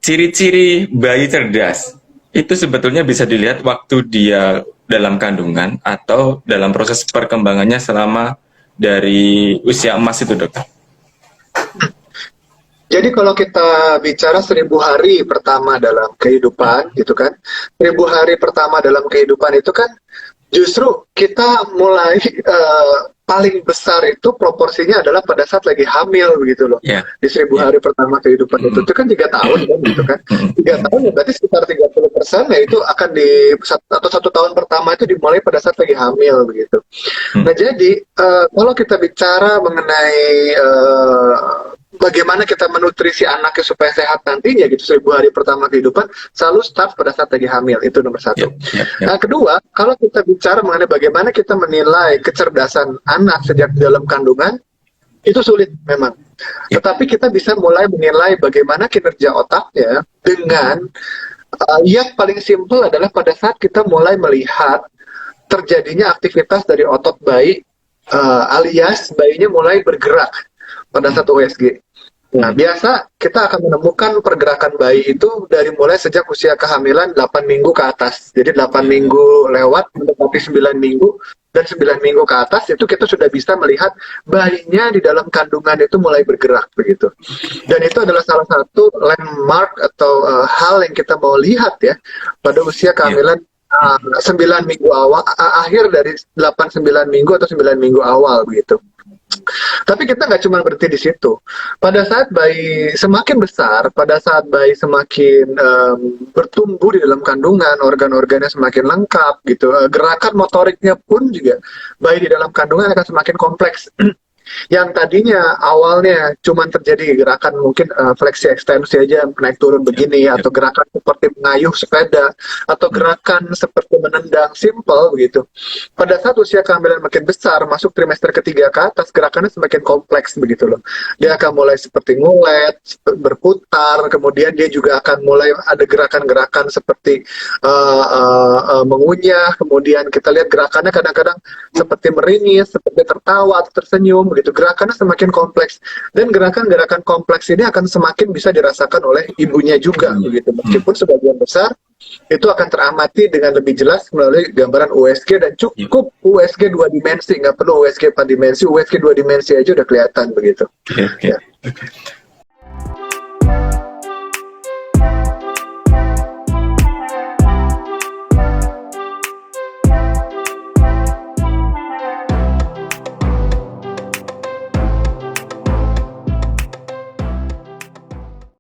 Ciri-ciri bayi cerdas itu sebetulnya bisa dilihat waktu dia dalam kandungan atau dalam proses perkembangannya selama dari usia emas itu, dokter. Jadi kalau kita bicara 1.000 hari pertama dalam kehidupan, gitu kan, 1.000 hari pertama dalam kehidupan itu kan justru kita mulai paling besar itu proporsinya adalah pada saat lagi hamil begitu loh. Ya, Di seribu ya. hari pertama kehidupan itu kan 3 tahun kan gitu kan. 3 tahun ya berarti sekitar 30% ya itu akan atau 1 tahun pertama itu dimulai pada saat lagi hamil begitu. Nah jadi kalau kita bicara mengenai bagaimana kita menutrisi anaknya supaya sehat nantinya gitu 1.000 hari pertama kehidupan selalu start pada saat lagi hamil, itu nomor Ya, satu. ya, ya. Nah kedua, kalau kita bicara mengenai bagaimana kita menilai kecerdasan anak sejak dalam kandungan, itu sulit memang. Ya. Tetapi kita bisa mulai menilai bagaimana kinerja otaknya dengan yang paling simpel adalah pada saat kita mulai melihat terjadinya aktivitas dari otot bayi, alias bayinya mulai bergerak pada saat USG. Nah, biasa kita akan menemukan pergerakan bayi itu dari mulai sejak usia kehamilan 8 minggu ke atas. Jadi 8 minggu lewat mendekati 9 minggu dan 9 minggu ke atas itu kita sudah bisa melihat bayinya di dalam kandungan itu mulai bergerak begitu. Dan itu adalah salah satu landmark atau hal yang kita mau lihat ya pada usia kehamilan 9 minggu awal, akhir dari 8-9 minggu atau 9 minggu awal begitu. Tapi kita nggak cuma berhenti di situ. Pada saat bayi semakin besar, pada saat bayi semakin bertumbuh di dalam kandungan, organ-organnya semakin lengkap gitu, gerakan motoriknya pun juga bayi di dalam kandungan akan semakin kompleks. Yang tadinya awalnya cuma terjadi gerakan mungkin fleksi ekstensi aja naik turun begini, atau gerakan seperti mengayuh sepeda, atau gerakan seperti menendang simple begitu. Pada saat usia kehamilan makin besar, masuk trimester ketiga ke atas, gerakannya semakin kompleks begitu loh. Dia akan mulai seperti ngulet, berputar, kemudian dia juga akan mulai ada gerakan-gerakan seperti mengunyah, kemudian kita lihat gerakannya kadang-kadang seperti meringis, seperti tertawa, tersenyum begitu. Gerakannya semakin kompleks, dan gerakan-gerakan kompleks ini akan semakin bisa dirasakan oleh ibunya juga begitu. Meskipun sebagian besar itu akan teramati dengan lebih jelas melalui gambaran USG, dan cukup USG 2 dimensi, nggak perlu USG 4 dimensi, USG 2 dimensi aja udah kelihatan begitu. Oke.